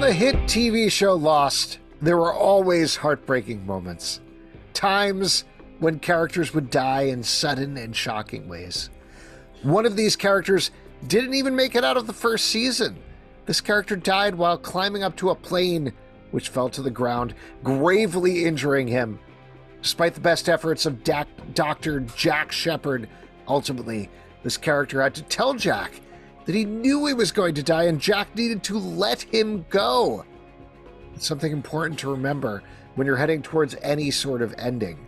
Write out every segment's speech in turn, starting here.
the hit TV show Lost, there were always heartbreaking moments. Times when characters would die in sudden and shocking ways. One of these characters didn't even make it out of the first season. This character died while climbing up to a plane, which fell to the ground, gravely injuring him. Despite the best efforts of Dr. Jack Shepherd, ultimately, this character had to tell Jack that he knew he was going to die and Jack needed to let him go. It's something important to remember when you're heading towards any sort of ending.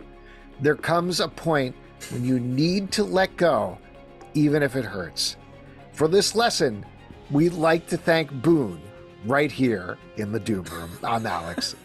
There comes a point when you need to let go, even if it hurts. For this lesson, we'd like to thank Boone right here in the Doom Room. I'm Alex.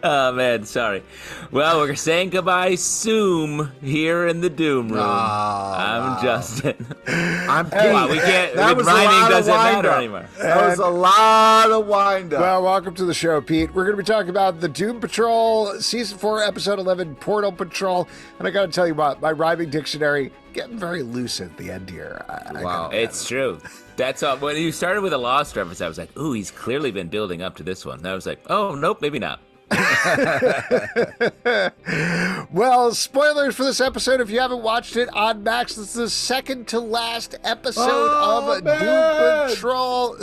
Oh, man, sorry. Well, we're saying goodbye soon here in the Doom Room. I'm Justin. I'm Pete. Wow, we can't. Rhyming doesn't matter anymore. That was a lot of wind-up. Well, welcome to the show, Pete. We're going to be talking about the Doom Patrol, Season 4, Episode 11, Portal Patrol. And I got to tell you what, my rhyming dictionary getting very loose at the end here. Wow, it's true. That's all. When you started with a Lost reference, I was like, ooh, he's clearly been building up to this one. And I was like, oh, nope, maybe not. Well, spoilers for this episode if you haven't watched it on Max. This is the second to last episode of Doom Patrol.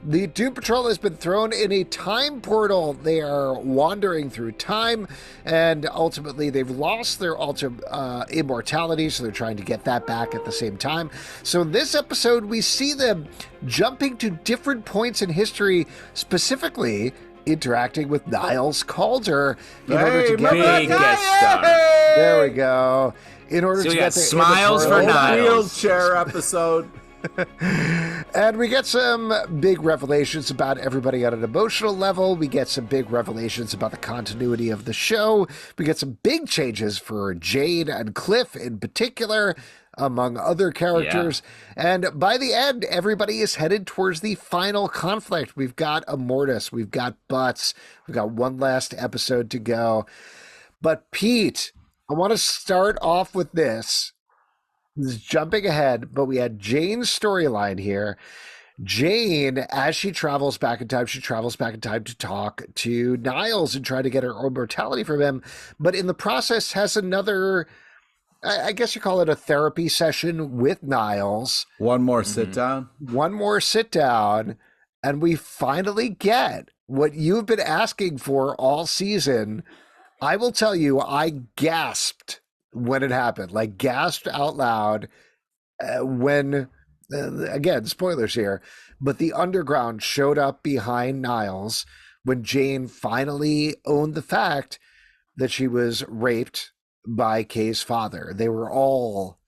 The Doom Patrol has been thrown in a time portal. They are wandering through time, and ultimately they've lost their immortality, so they're trying to get that back at the same time. So in this episode, we see them jumping to different points in history, specifically interacting with Niles Caulder in order to get big guest star. There we go. In order to get the smiles for Niles. Wheelchair episode. And we get some big revelations about everybody on an emotional level. We get some big revelations about the continuity of the show. We get some big changes for Jade and Cliff in particular, among other characters. Yeah. And by the end, everybody is headed towards the final conflict. We've got Immortus, we've got Butts, we've got one last episode to go. But Pete, I want to start off with this. This is jumping ahead, but we had Jane's storyline here. Jane, as she travels back in time to talk to Niles and try to get her immortality from him. But in the process has another, I guess you call it a therapy session with Niles. One more sit down. One more sit down. And we finally get what you've been asking for all season. I will tell you, I gasped when it happened, like gasped out loud when, again, spoilers here, but the underground showed up behind Niles when Jane finally owned the fact that she was raped by Kay's father. They were all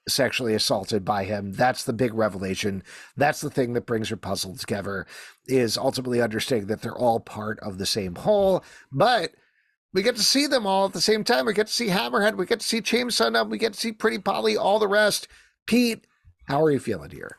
sexually assaulted by him. That's the big revelation. That's the thing that brings her puzzle together, is ultimately understanding that they're all part of the same whole. But we get to see them all at the same time. We get to see Hammerhead. We get to see Chainsaw Nub. We get to see Pretty Polly, all the rest. Pete, how are you feeling here?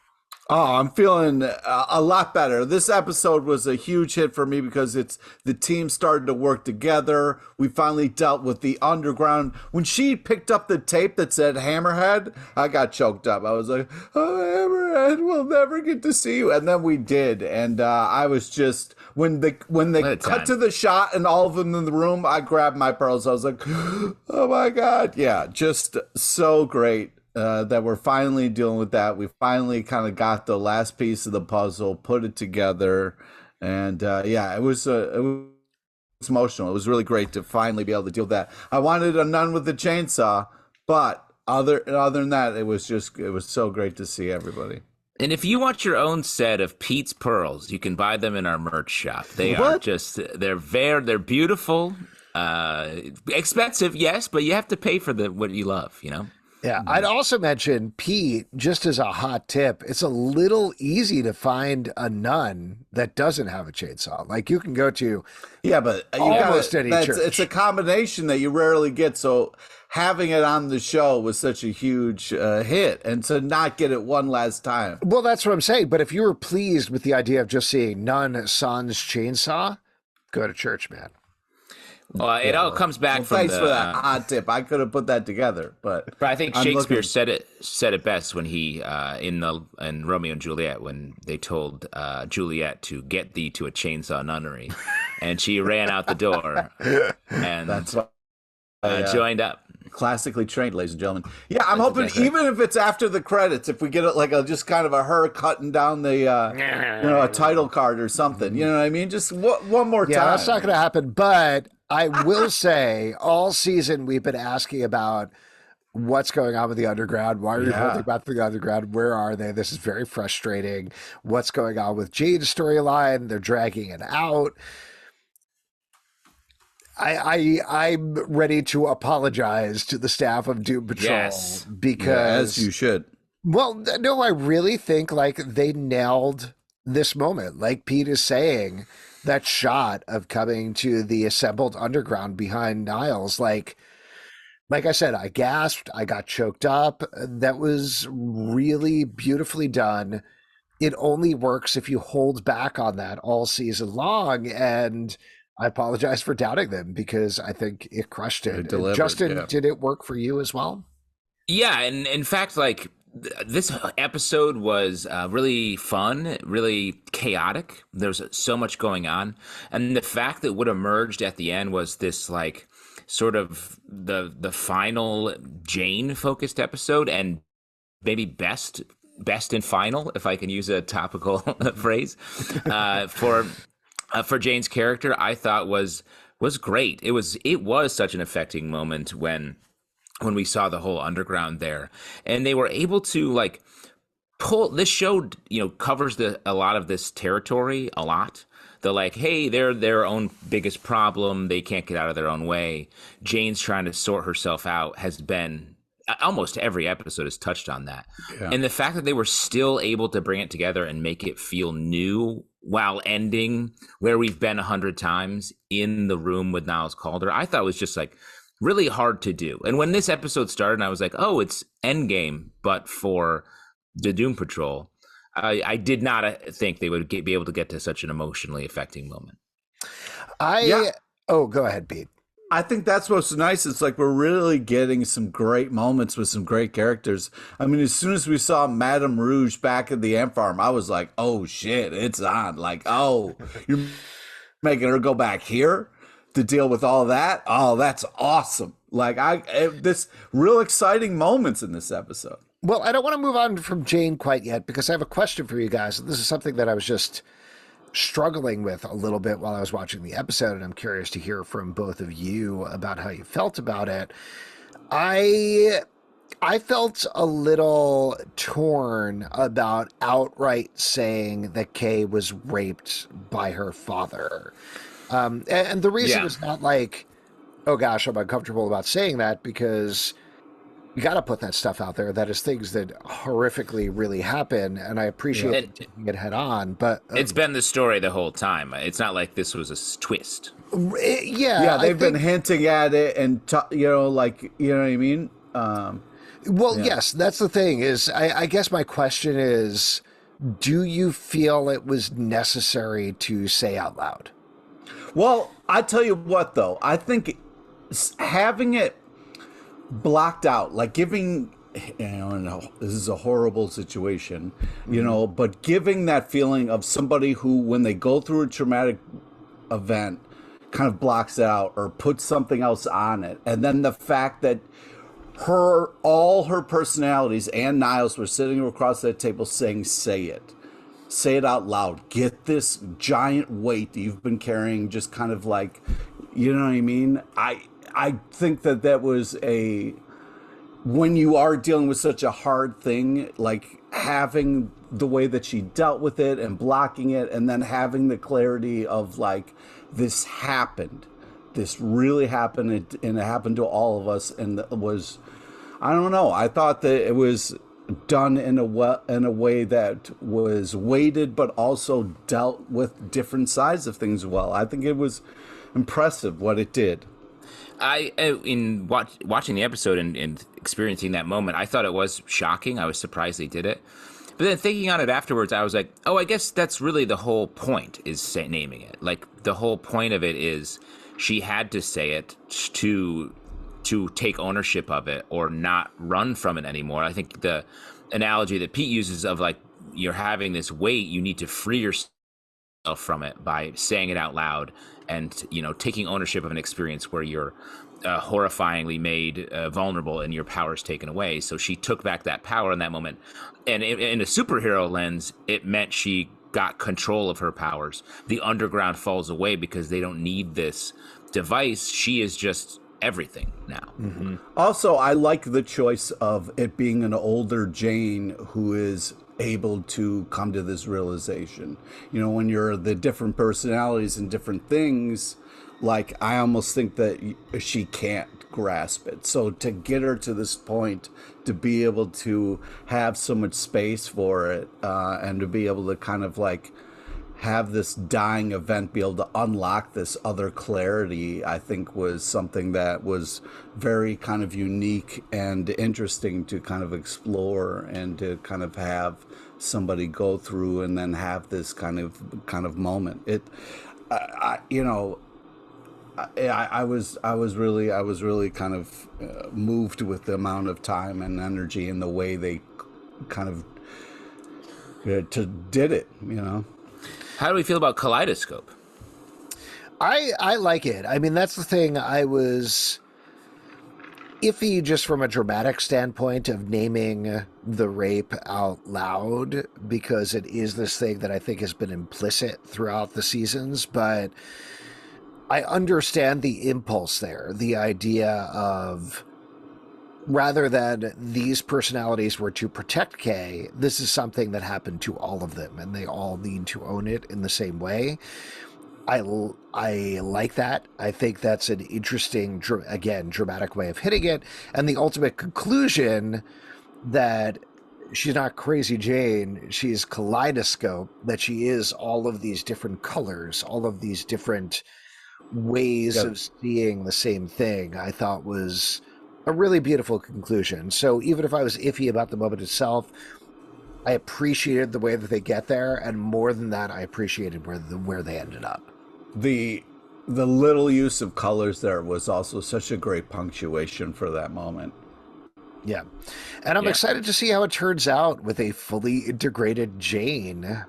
Oh, I'm feeling a lot better. This episode was a huge hit for me because it's the team started to work together. We finally dealt with the underground. When she picked up the tape that said Hammerhead, I got choked up. I was like, oh, Hammerhead, we'll never get to see you. And then we did. And I was just, when they cut to the shot and all of them in the room, I grabbed my pearls. I was like, oh my God. Yeah, just so great. That we're finally dealing with that. We finally kind of got the last piece of the puzzle, put it together, and it was emotional. It was really great to finally be able to deal with that. I wanted a nun with the chainsaw, but other than that, it was so great to see everybody. And if you want your own set of Pete's pearls, you can buy them in our merch shop. They are they're beautiful, expensive, yes, but you have to pay for what you love, you know. Yeah, I'd also mention, Pete, just as a hot tip, it's a little easy to find a nun that doesn't have a chainsaw. Like, you can go to but almost any church. It's a combination that you rarely get, so having it on the show was such a huge hit, and to not get it one last time. Well, that's what I'm saying, but if you were pleased with the idea of just seeing nun sans chainsaw, go to church, man. Well, it all comes back from thanks for that hot tip. I could have put that together, but I think Shakespeare said it best when he in Romeo and Juliet, when they told Juliet to get thee to a chainsaw nunnery, and she ran out the door, and that's joined up. Classically trained, ladies and gentlemen. Yeah, I'm hoping even if it's after the credits, if we get it like just kind of a her cutting down the a title card or something. You know what I mean? Just one more time. Yeah, that's not going to happen. But I will say, all season we've been asking about what's going on with the underground. Why are you holding back the underground? Where are they? This is very frustrating. What's going on with Jade's storyline? They're dragging it out. I'm ready to apologize to the staff of Doom Patrol because as you should. Well, no, I really think like they nailed this moment. Like Pete is saying, that shot of coming to the assembled underground behind Niles, like I said, I gasped, I got choked up. That was really beautifully done. It only works if you hold back on that all season long, and I apologize for doubting them because I think it crushed it. Justin, did it work for you as well? Yeah, and in fact, like this episode was really fun, really chaotic. There's so much going on, and the fact that what emerged at the end was this like sort of the final Jane focused episode, and maybe best and final, if I can use a topical phrase, for Jane's character, I thought was great. It was such an affecting moment when we saw the whole underground there, and they were able to like pull this show, covers a lot of this territory a lot. They're like, hey, they're their own biggest problem. They can't get out of their own way. Jane's trying to sort herself out has been almost every episode has touched on that. Yeah. And the fact that they were still able to bring it together and make it feel new while ending where we've been 100 times in the room with Niles Caulder, I thought was just like really hard to do. And when this episode started, I was like, oh, it's Endgame, but for the Doom Patrol. I did not think they would be able to get to such an emotionally affecting moment. Oh, go ahead, Pete. I think that's what's nice. It's like we're really getting some great moments with some great characters. I mean, as soon as we saw Madame Rouge back at the ant farm, I was like, oh, shit, it's on. Like, oh, you're making her go back here to deal with all that? Oh, that's awesome. Like, this real exciting moments in this episode. Well, I don't want to move on from Jane quite yet because I have a question for you guys. This is something that I was just struggling with a little bit while I was watching the episode, and I'm curious to hear from both of you about how you felt about it. I felt a little torn about outright saying that Kay was raped by her father. And the reason is not like, oh gosh, I'm uncomfortable about saying that, because you got to put that stuff out there. That is things that horrifically really happen, and I appreciate taking it head on. But it's been the story the whole time. It's not like this was a twist. Yeah, they've been hinting at it, and you know what I mean. Yes, that's the thing. Is I guess my question is, do you feel it was necessary to say out loud? Well, I tell you what, though, I think having it blocked out, like giving, this is a horrible situation, but giving that feeling of somebody who, when they go through a traumatic event, kind of blocks it out or puts something else on it. And then the fact that all her personalities and Niles were sitting across that table saying, say it out loud, get this giant weight that you've been carrying, just kind of like, you know what I mean? I think that was when you are dealing with such a hard thing, like having the way that she dealt with it and blocking it, and then having the clarity of like, this really happened, and it happened to all of us, and it was, I don't know, I thought that it was done in a way that was weighted, but also dealt with different sides of things well. I think it was impressive what it did. In watching the episode and experiencing that moment, I thought it was shocking. I was surprised they did it. But then thinking on it afterwards, I was like, oh, I guess that's really the whole point, is naming it. Like, the whole point of it is she had to say it to take ownership of it or not run from it anymore. I think the analogy that Pete uses of like you're having this weight, you need to free yourself from it by saying it out loud and taking ownership of an experience where you're horrifyingly made vulnerable and your power's taken away. So she took back that power in that moment, and in a superhero lens, it meant she got control of her powers. The underground falls away because they don't need this device. She is just everything now. Mm-hmm. Also, I like the choice of it being an older Jane who is able to come to this realization. When you're the different personalities and different things, like I almost think that she can't grasp it. So to get her to this point, to be able to have so much space for it, and to be able to kind of like have this dying event be able to unlock this other clarity, I think was something that was very kind of unique and interesting to kind of explore and to kind of have somebody go through and then have this kind of moment. I was really kind of moved with the amount of time and energy and the way they kind of did it. How do we feel about Kaleidoscope? I like it. I mean, that's the thing. I was iffy just from a dramatic standpoint of naming the rape out loud, because it is this thing that I think has been implicit throughout the seasons, but I understand the impulse there. The idea of, rather than these personalities were to protect Kay, this is something that happened to all of them, and they all need to own it in the same way. I like that. I think that's an interesting, again, dramatic way of hitting it. And the ultimate conclusion that she's not Crazy Jane, she's Kaleidoscope, that she is all of these different colors, all of these different ways of seeing the same thing, I thought was a really beautiful conclusion. So even if I was iffy about the moment itself, I appreciated the way that they get there, and more than that, I appreciated where they ended up. The little use of colors there was also such a great punctuation for that moment. Yeah. And I'm excited to see how it turns out with a fully integrated Jane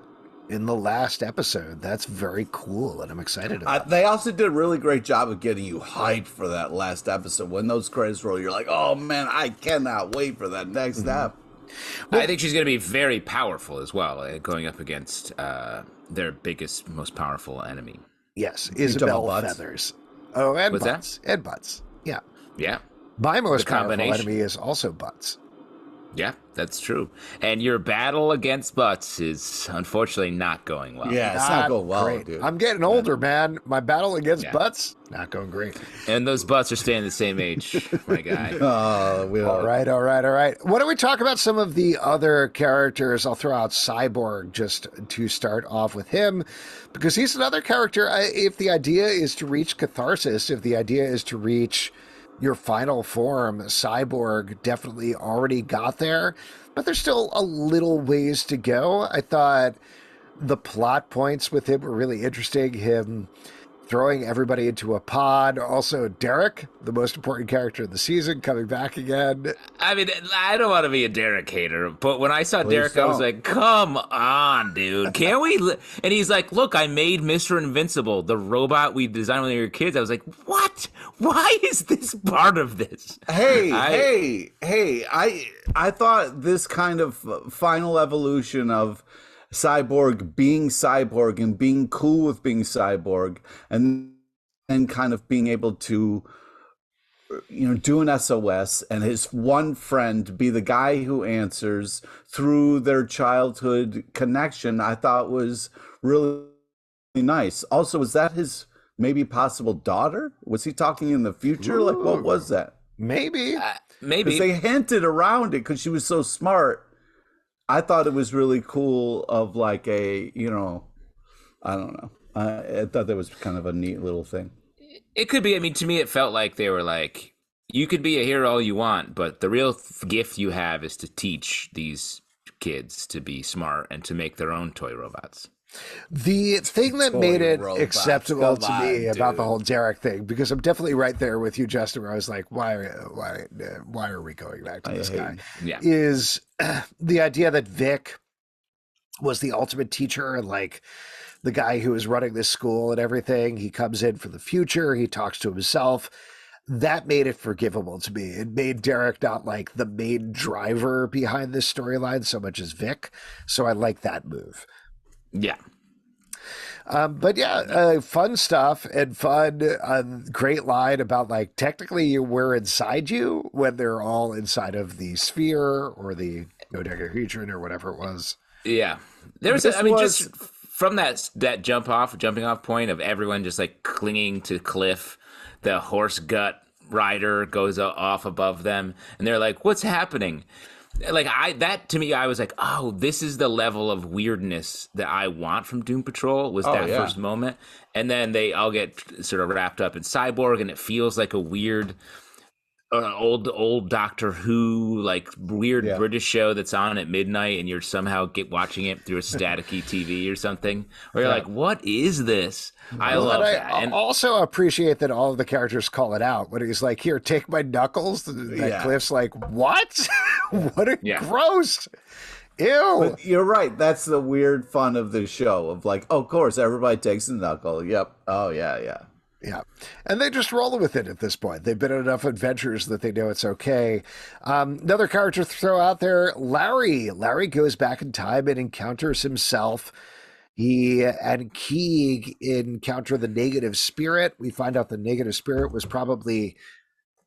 in the last episode. That's very cool, and I'm excited about it. They also did a really great job of getting you hyped for that last episode. When those credits roll, you're like, oh man, I cannot wait for that next step. Well, I think she's going to be very powerful as well, going up against their biggest, most powerful enemy. Yes, Isabel Feathers. Oh, and What's Butts. that? And Butts. Yeah. Yeah. My most powerful enemy is also Butts. Yeah, that's true. And your battle against Butts is unfortunately not going well. Yeah, it's not going well, dude. I'm getting older, man. My battle against Butts, not going great. And those Butts are staying the same age, my guy. All right. Why don't we talk about some of the other characters? I'll throw out Cyborg just to start off with him, because he's another character. If the idea is to reach catharsis, if the idea is to reach your final form, Cyborg definitely already got there, but there's still a little ways to go. I thought the plot points with him were really interesting. Him throwing everybody into a pod. Also, Derek, the most important character of the season, coming back again. I mean, I don't want to be a Derek hater, but when I saw Derek, I was like, come on, dude. Can't we? And he's like, look, I made Mr. Invincible, the robot we designed when we were kids. I was like, what? Why is this part of this? Hey, I thought this kind of final evolution of Cyborg being Cyborg and being cool with being Cyborg and kind of being able to, do an SOS and his one friend be the guy who answers through their childhood connection, I thought was really nice. Also, was that his maybe possible daughter? Was he talking in the future? Like, what was that? Maybe. Because they hinted around it because she was so smart. I thought it was really cool of like I don't know. I thought that was kind of a neat little thing. It could be. I mean, to me, it felt like they were like, you could be a hero all you want, but the real gift you have is to teach these kids to be smart and to make their own toy robots. The thing that Toy made it robots. acceptable Come to me on, about dude. the whole Derek thing, because I'm definitely right there with you, Justin, where I was like, why are we going back to I this hate guy? him. Yeah. Is the idea that Vic was the ultimate teacher and like the guy who is running this school and everything. He comes in for the future. He talks to himself. That made it forgivable to me. It made Derek not like the main driver behind this storyline so much as Vic. So I like that move. Yeah. But yeah, fun stuff and fun, great line about like technically we're inside you when they're all inside of the sphere or the dodecahedron or whatever it was. Yeah. There's, This I mean, was- just from that jumping off point of everyone just like clinging to cliff, the horse gut rider goes off above them, and they're like, "What's happening?" Like to me, I was like, "Oh, this is the level of weirdness that I want from Doom Patrol." Was that yeah. first moment, and then they all get sort of wrapped up in Cyborg, and it feels like a weird. Old Doctor Who, like weird British show that's on at midnight, and you're somehow watching it through a staticky TV or something. Where you're like, "What is this?" I love that. I also appreciate that all of the characters call it out when he's like, "Here, take my knuckles." That Cliff's like, "What? What? Gross." Ew. But you're right. That's the weird fun of the show. Of like, oh, of course, everybody takes a knuckle. Yep. Oh yeah. Yeah. And they just roll with it at this point. They've been on enough adventures that they know it's okay. Another character to throw out there, Larry. Larry goes back in time and encounters himself. He and Keeg encounter the negative spirit. We find out the negative spirit was probably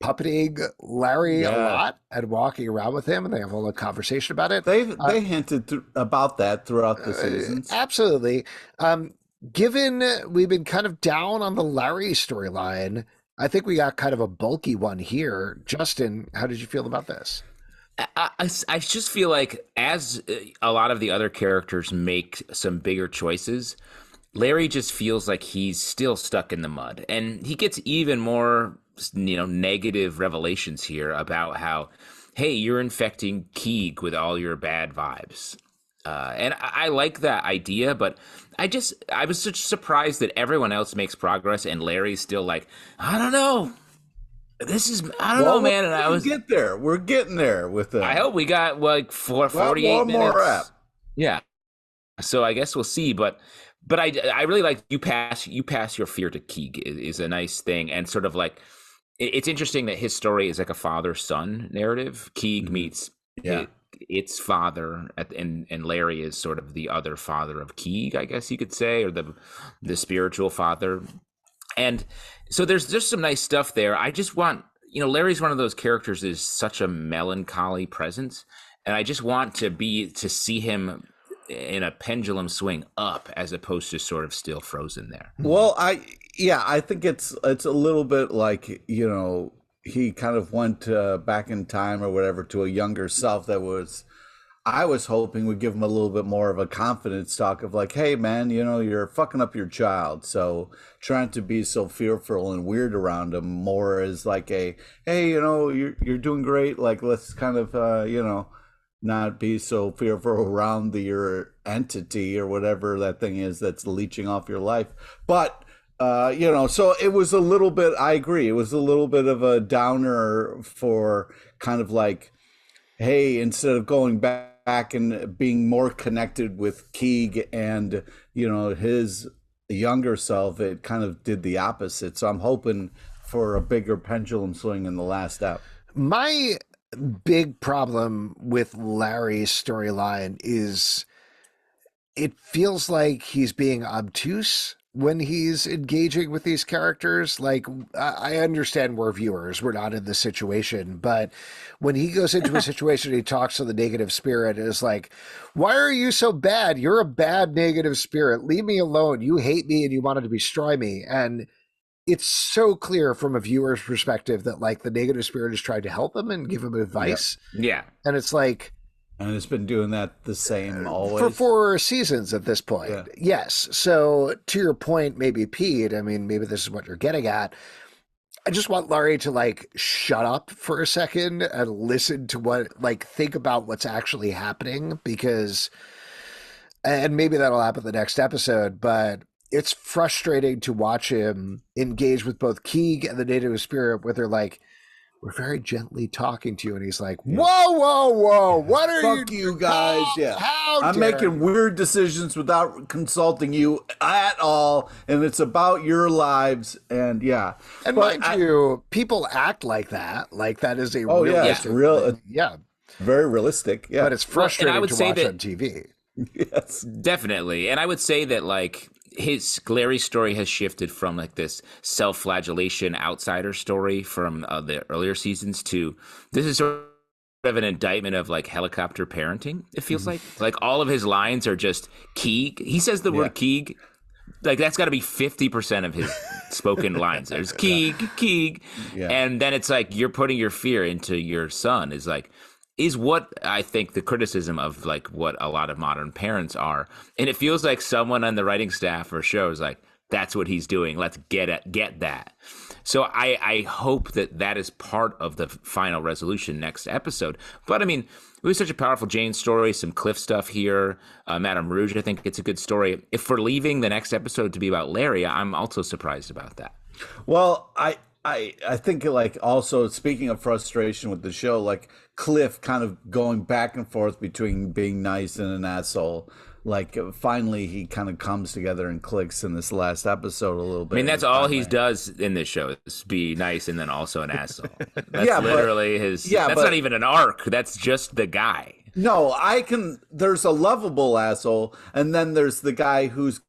puppeting Larry a lot and walking around with him, and they have a little conversation about it. They hinted about that throughout the seasons. Absolutely. Given we've been kind of down on the Larry storyline, I think we got kind of a bulky one here. Justin, how did you feel about this? I just feel like as a lot of the other characters make some bigger choices, Larry just feels like he's still stuck in the mud, and he gets even more, negative revelations here about how, hey, you're infecting Keeg with all your bad vibes. And I like that idea, but I was such surprised that everyone else makes progress and Larry's still like, I don't know. I don't know, man. And get there. We're getting there with them. I hope we got like 48 one minutes. more rep. Yeah. So I guess we'll see, but I really like you pass your fear to Keeg is a nice thing, and sort of like it's interesting that his story is like a father-son narrative. Keeg meets its father, and Larry is sort of the other father of Keeg, I guess you could say, or the spiritual father. And so there's just some nice stuff there. I just want, Larry's one of those characters that is such a melancholy presence, and I just want to see him in a pendulum swing up as opposed to sort of still frozen there. Well, I think it's a little bit like, he kind of went back in time or whatever to a younger self I was hoping would give him a little bit more of a confidence talk of like, hey man, you're fucking up your child. So trying to be so fearful and weird around him more as like hey, you're doing great. Like, let's kind of, not be so fearful around your entity or whatever that thing is that's leeching off your life. But so it was a little bit, I agree, it was a little bit of a downer for kind of like, hey, instead of going back and being more connected with Keeg and, his younger self, it kind of did the opposite. So I'm hoping for a bigger pendulum swing in the last step. My big problem with Larry's storyline is it feels like he's being obtuse when he's engaging with these characters. Like, I understand we're viewers, we're not in this situation, but when he goes into a situation, he talks to the negative spirit and is like, why are you so bad? You're a bad negative spirit. Leave me alone. You hate me and you wanted to destroy me. And it's so clear from a viewer's perspective that like the negative spirit is trying to help him and give him advice. Yeah. And it's like, and it's been doing that the same always. For 4 seasons at this point. Yeah. Yes. So to your point, maybe Pete, I mean, maybe this is what you're getting at. I just want Larry to like shut up for a second and listen to think about what's actually happening, because and maybe that'll happen the next episode, but it's frustrating to watch him engage with both Keeg and the native spirit where they're like, we're very gently talking to you, and he's like, whoa, what are Fuck you guys. Yeah. I'm making weird decisions without consulting you at all, and it's about your lives. And yeah. And mind you, people act like that. Like that is a realistic thing. Yeah. Very realistic. Yeah. But it's frustrating to watch on TV. Yes. Definitely. And I would say that like Larry's story has shifted from like this self-flagellation outsider story from the earlier seasons to this is sort of an indictment of like helicopter parenting. It feels like all of his lines are just Keeg. He says the word Keeg. Like that's got to be 50% of his spoken lines. There's Keeg. Yeah. And then it's like you're putting your fear into your son is what I think the criticism of like what a lot of modern parents are. And it feels like someone on the writing staff or show is like, that's what he's doing. Let's get that. So I hope that is part of the final resolution next episode. But I mean, it was such a powerful Jane story, some Cliff stuff here. Madame Rouge, I think it's a good story. If we're leaving the next episode to be about Larry, I'm also surprised about that. Well, I think like also speaking of frustration with the show, like Cliff kind of going back and forth between being nice and an asshole. Like finally he kind of comes together and clicks in this last episode a little bit. I mean, that's all he does in this show is be nice and then also an asshole. That's literally his. Yeah, that's not even an arc. That's just the guy. No, there's a lovable asshole, and then there's the guy who's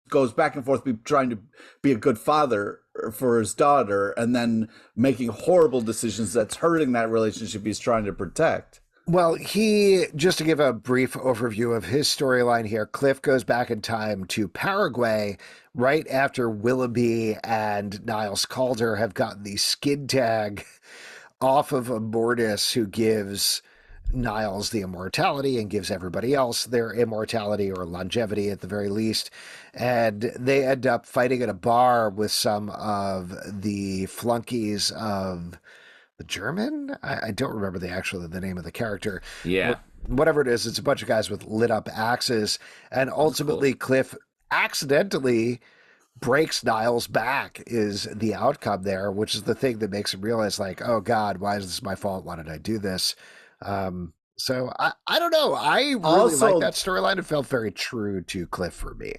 goes back and forth trying to be a good father for his daughter and then making horrible decisions that's hurting that relationship he's trying to protect. Well, just to give a brief overview of his storyline here, Cliff goes back in time to Paraguay right after Willoughby and Niles Caulder have gotten the skid tag off of Immortus, who gives Niles the immortality and gives everybody else their immortality or longevity at the very least. And they end up fighting at a bar with some of the flunkies of the German. I don't remember the name of the character. Yeah. Whatever it is, it's a bunch of guys with lit up axes. And ultimately Cliff accidentally breaks Niles' back is the outcome there, which is the thing that makes him realize like, oh God, why is this my fault? Why did I do this? So I don't know. I really like that storyline. It felt very true to Cliff for me.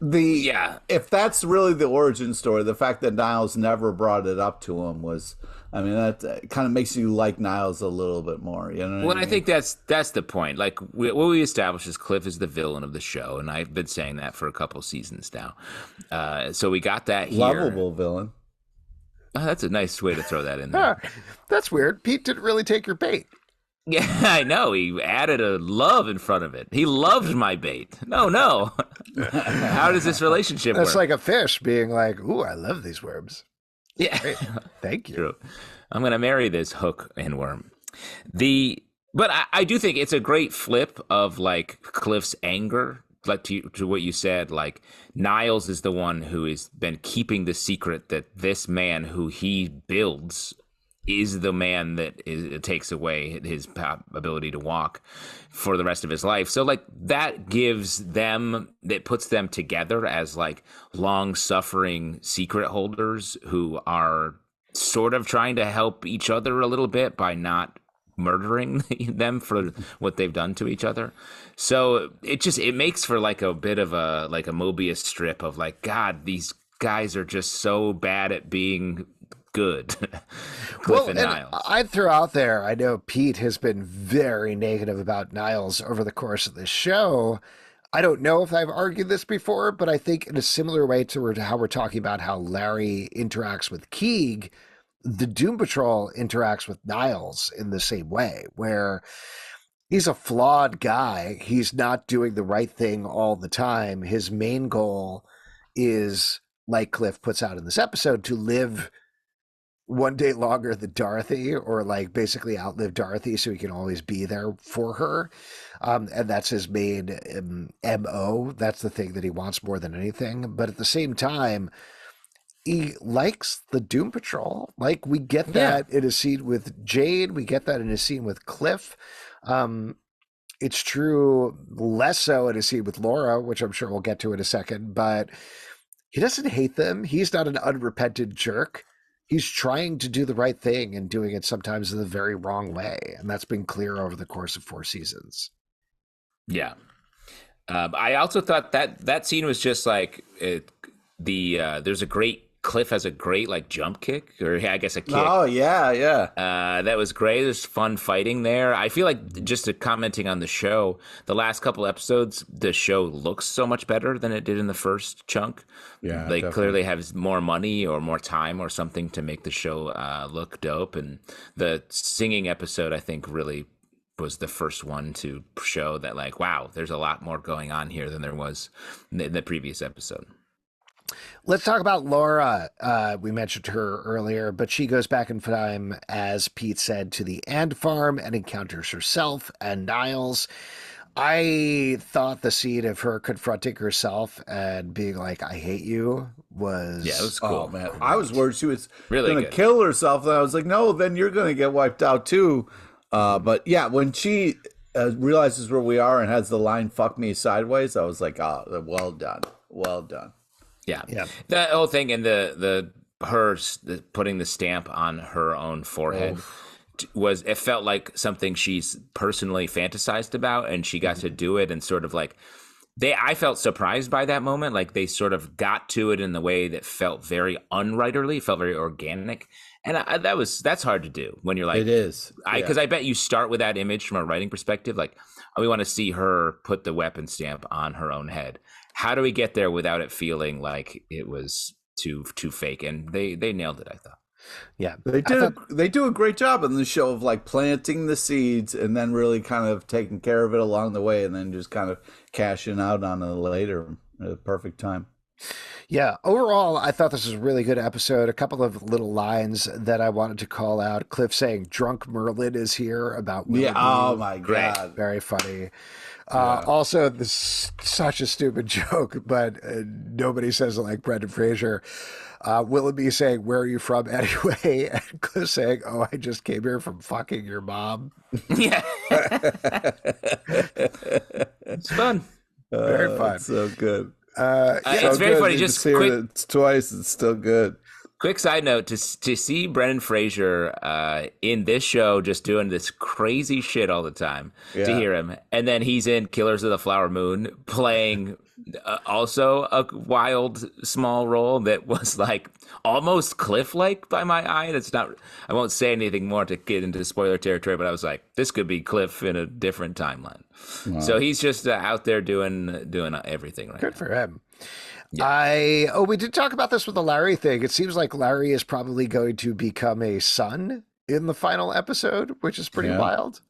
If that's really the origin story, the fact that Niles never brought it up to him was, I mean, that kind of makes you like Niles a little bit more. You know what I mean? I think that's the point. Like what we established is Cliff is the villain of the show, and I've been saying that for a couple seasons now. So we got that here. Lovable villain. Oh, that's a nice way to throw that in there. That's weird. Pete didn't really take your bait. Yeah, I know. He added a love in front of it. He loved my bait. No. How does this relationship work? That's like a fish being like, ooh, I love these worms. Yeah. Great. Thank you. True. I'm going to marry this hook and worm. But I do think it's a great flip of like Cliff's anger, like to what you said, like Niles is the one who has been keeping the secret that this man who he builds is the man that takes away his ability to walk for the rest of his life. So like that puts them together as like long-suffering secret holders who are sort of trying to help each other a little bit by not murdering them for what they've done to each other. So it makes for like a bit of a Mobius strip of like, God, these guys are just so bad at being good. Cliff and Niles. I'd throw out there, I know Pete has been very negative about Niles over the course of this show. I don't know if I've argued this before, but I think in a similar way to how we're talking about how Larry interacts with Keeg, the Doom Patrol interacts with Niles in the same way, where he's a flawed guy. He's not doing the right thing all the time. His main goal is, like Cliff puts out in this episode, to live one day longer than Dorothy, or like basically outlive Dorothy so he can always be there for her. And that's his main MO. That's the thing that he wants more than anything. But at the same time, he likes the Doom Patrol. Like we get that in a scene with Jade. We get that in a scene with Cliff. It's true less so in a scene with Laura, which I'm sure we'll get to in a second, but he doesn't hate them. He's not an unrepentant jerk. He's trying to do the right thing and doing it sometimes in the very wrong way. And that's been clear over the course of 4 seasons. Yeah. I also thought that scene was just like there's a great Cliff has a great like jump kick, or I guess a kick. Oh yeah. That was great. There's fun fighting there. I feel like just commenting on the show, the last couple episodes, the show looks so much better than it did in the first chunk. Yeah, they definitely. clearly have more money or more time or something to make the show look dope. And the singing episode, I think, really was the first one to show that, like, wow, there's a lot more going on here than there was in the previous episode. Let's talk about Laura. We mentioned her earlier, but she goes back in time, as Pete said, to the Ant Farm and encounters herself and Niles. I thought the scene of her confronting herself and being like, I hate you was... Yeah, it was cool. Oh, man. I was worried she was really going to kill herself. And I was like, no, then you're going to get wiped out too. But yeah, when she realizes where we are and has the line, fuck me sideways, I was like, oh, well done. Well done. Yeah. The whole thing, and the putting the stamp on her own forehead it felt like something she's personally fantasized about, and she got to do it, and sort of like I felt surprised by that moment. Like they sort of got to it in the way that felt very unwriterly, felt very organic. And that's hard to do when you're like, it is. Because I bet you start with that image from a writing perspective. Like, we want to see her put the weapon stamp on her own head. How do we get there without it feeling like it was too fake? And they nailed it, I thought. Yeah, they do a great job in the show of like planting the seeds and then really kind of taking care of it along the way, and then just kind of cashing out on it later at a perfect time. Yeah, overall, I thought this was a really good episode. A couple of little lines that I wanted to call out. Cliff saying, drunk Merlin is here about Willoughby. Yeah, oh my God. Very funny. Also, this is such a stupid joke, but nobody says it like Brendan Fraser. Willoughby saying, where are you from anyway? And Cliff saying, oh, I just came here from fucking your mom. Yeah. It's fun. Very fun. It's so good. It's very funny. Just quick, it's twice. It's still good. Quick side note: to see Brendan Fraser in this show, just doing this crazy shit all the time. Yeah. To hear him, and then he's in Killers of the Flower Moon, playing also a wild small role that was like almost Cliff-like by my eye. That's not. I won't say anything more to get into spoiler territory, but I was like, this could be Cliff in a different timeline. Wow. So he's just out there doing everything right now. Good for him. Yeah. We did talk about this with the Larry thing. It seems like Larry is probably going to become a son in the final episode, which is pretty wild.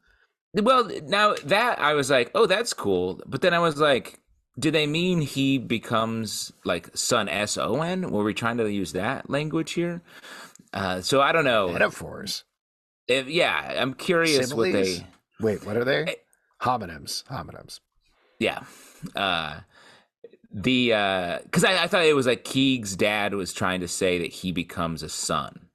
Well, now that I was like, oh, that's cool. But then I was like, do they mean he becomes like son S-O-N? Were we trying to use that language here? So I don't know. Metaphors. I'm curious Similes? what they... Wait, what are they? Homonyms. Yeah. Because I thought it was like Keeg's dad was trying to say that he becomes a son,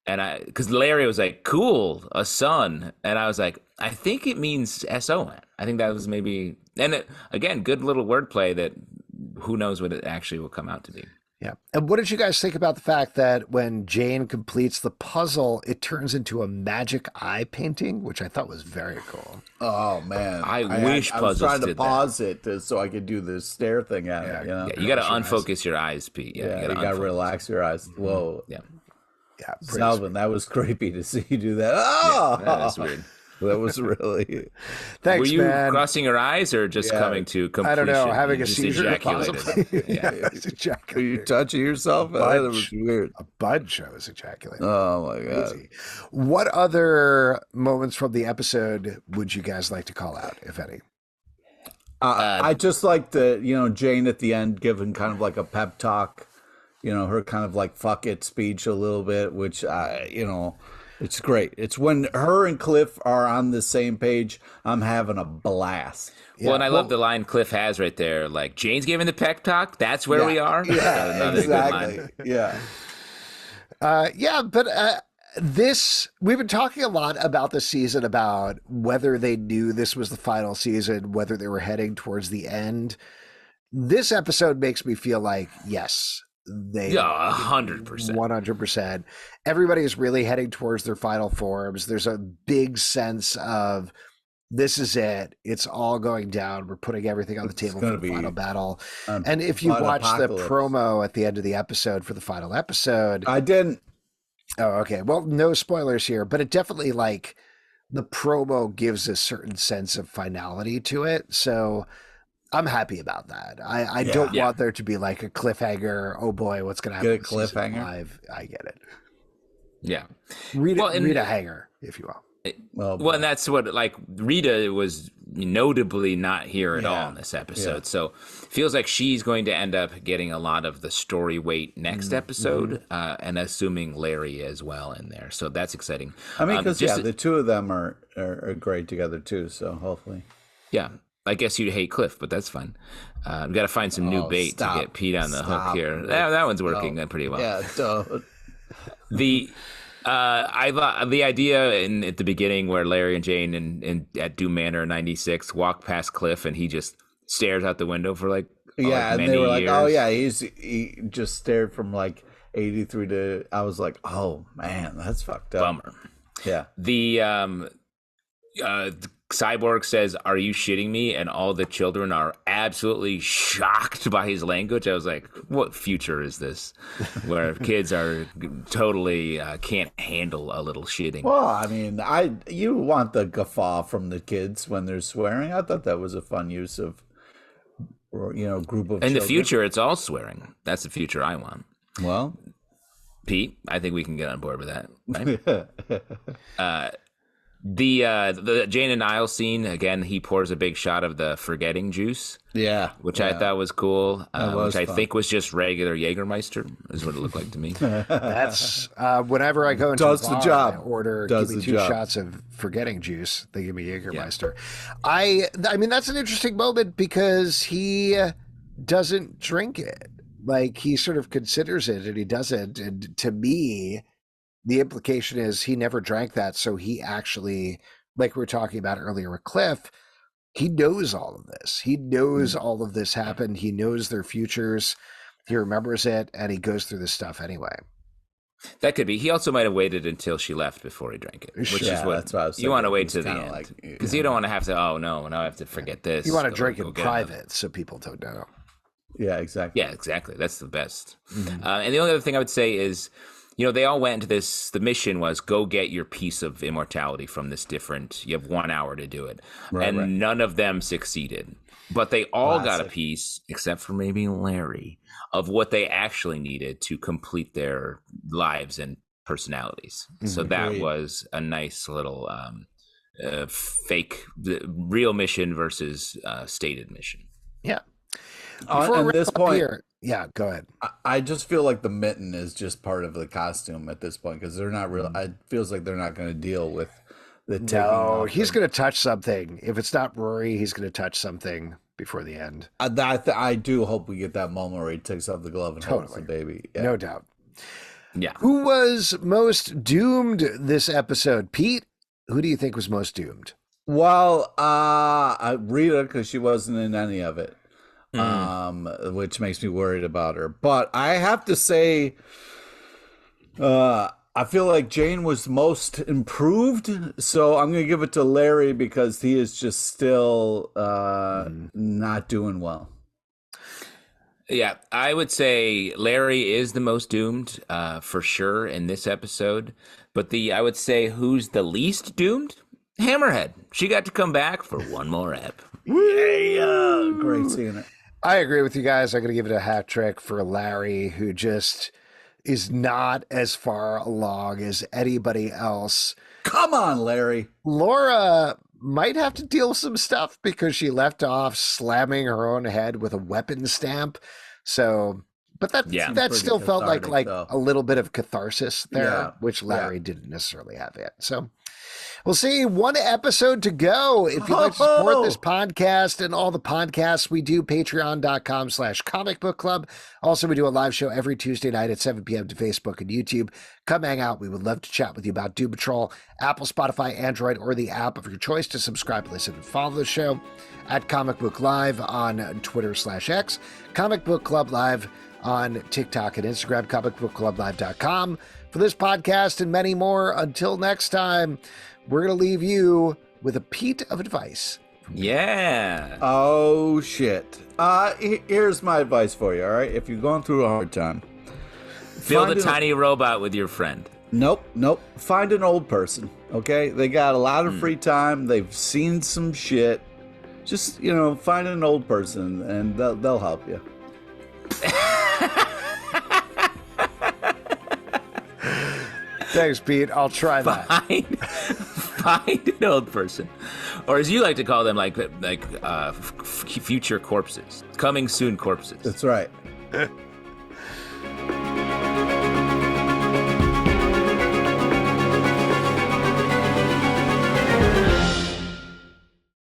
and because Larry was like, cool, a son, and I was like, I think it means S-O-N. I think that was maybe, and again, good little wordplay that who knows what it actually will come out to be. Yeah. And what did you guys think about the fact that when Jane completes the puzzle, it turns into a magic eye painting, which I thought was very cool. Oh, man. I wish puzzles did that. I was trying to pause it so I could do the stare thing at it. You know? Yeah, you got to unfocus your eyes, Pete. Yeah, you got to relax your eyes. Mm-hmm. Whoa. Yeah. Yeah. Salvin, that was creepy to see you do that. Oh! Yeah, that is weird. That was really... Thanks, Were you man. crossing your eyes or just coming to completion? I don't know. Having you a just seizure, ejaculated. possibly. Yeah. Are you touching yourself? That was weird. A bunch I was ejaculating. Oh, my God. Crazy. What other moments from the episode would you guys like to call out, if any? I just like Jane at the end giving kind of like a pep talk, her kind of like fuck it speech a little bit, which, it's great. It's when her and Cliff are on the same page, I'm having a blast. Yeah. Well, and I love the line Cliff has right there, like, Jane's giving the pep talk, that's where we are. Yeah, exactly. Yeah. But We've been talking a lot about this season, about whether they knew this was the final season, whether they were heading towards the end. This episode makes me feel like, yes, they 100%. 100%. Everybody is really heading towards their final forms. There's a big sense of, this is it. It's all going down. We're putting everything on the table for the final battle. And if you watch the promo at the end of the episode for the final episode, I didn't. Oh, okay. Well, no spoilers here, but it definitely, like, the promo gives a certain sense of finality to it. So I'm happy about that. I don't want there to be like a cliffhanger. Oh boy, what's going to happen? Get a cliffhanger. I get it. Yeah. Read a hanger, if you will. Well, and that's what, like, Rita was notably not here at all in this episode. So feels like she's going to end up getting a lot of the story weight next episode, and assuming Larry as well in there. So that's exciting. I mean, because the two of them are great together too. So hopefully, I guess you'd hate Cliff, but that's fine. We got to find some new bait to get Pete on the hook here. That one's working pretty well. Yeah, I thought the idea at the beginning where Larry and Jane at Doom Manor 96 walk past Cliff and he just stares out the window for like and many they were like, years. oh yeah, he just stared from like 83 to. I was like, oh man, that's fucked up. Bummer. Yeah. The Cyborg says, "Are you shitting me?" And all the children are absolutely shocked by his language. I was like, what future is this? Where kids are totally can't handle a little shitting. Well, I mean, you want the guffaw from the kids when they're swearing. I thought that was a fun use of, group of In children. the future, it's all swearing. That's the future I want. Well, Pete, I think we can get on board with that. Right? The Jane and Niles scene, again, he pours a big shot of the forgetting juice. Yeah. Which I thought was cool. Which I fun. think was just regular Jägermeister, is what it looked like to me. That's whenever I go into Does the the bar, job. I order, Does give me the 2 job. shots of forgetting juice. They give me Jägermeister. I mean, that's an interesting moment because he doesn't drink it. Like, he sort of considers it and he doesn't. And to me, the implication is he never drank that. So he actually, like we were talking about earlier with Cliff, he knows all of this. He knows all of this happened. He knows their futures. He remembers it, and he goes through this stuff anyway. That could be. He also might have waited until she left before he drank it, which is what, that's what I was you want to thinking. wait It's to the kinda end. like, Because you don't want to have to, oh, no, now I have to forget this. You want to Go- drink go in get another. private so people don't know. Yeah, exactly. Yeah, exactly. That's the best. And the only other thing I would say is, they all went into this. The mission was go get your piece of immortality from this different. You have 1 hour to do it, and none of them succeeded. But they all got a piece, except for maybe Larry, of what they actually needed to complete their lives and personalities. So that was a nice little fake, real mission versus stated mission. Yeah. At this point, go ahead. I just feel like the mitten is just part of the costume at this point because they're not real. It feels like they're not going to deal with the taking No, off he's going to touch something. If it's not Rory, he's going to touch something before the end. I do hope we get that moment where he takes off the glove and holds the Totally. baby. Yeah. No doubt. Yeah. Who was most doomed this episode? Pete, who do you think was most doomed? Well, Rita, because she wasn't in any of it. Which makes me worried about her. But I have to say, I feel like Jane was most improved, so I'm going to give it to Larry because he is just still not doing well. Yeah, I would say Larry is the most doomed for sure in this episode. But I would say who's the least doomed? Hammerhead. She got to come back for one more ep. Yeah, great seeing it. I agree with you guys. I'm going to give it a hat trick for Larry, who just is not as far along as anybody else. Come on, Larry. Laura might have to deal with some stuff because she left off slamming her own head with a weapon stamp. So But that Yeah. that still felt like cathartic, though. a little bit of catharsis there, Yeah. which Larry didn't necessarily have yet. So we'll see. One episode to go. If you'd like to support this podcast and all the podcasts we do, patreon.com/comic book club. Also, we do a live show every Tuesday night at 7 p.m. to Facebook and YouTube. Come hang out. We would love to chat with you about Doom Patrol, Apple, Spotify, Android, or the app of your choice to subscribe, listen, and follow the show at Comic Book Live on Twitter/X, Comic Book Club Live on TikTok and Instagram, comicbookclublive.com. For this podcast and many more, until next time, we're going to leave you with a Pete of advice. Yeah. Oh, shit. Here's my advice for you, all right? If you're going through a hard time. Build a tiny robot with your friend. Nope. Find an old person, okay? They got a lot of free time. They've seen some shit. Just, find an old person, and they'll help you. Thanks, Pete. I'll try that. Find an old person, or as you like to call them, like future corpses, coming soon corpses. That's right.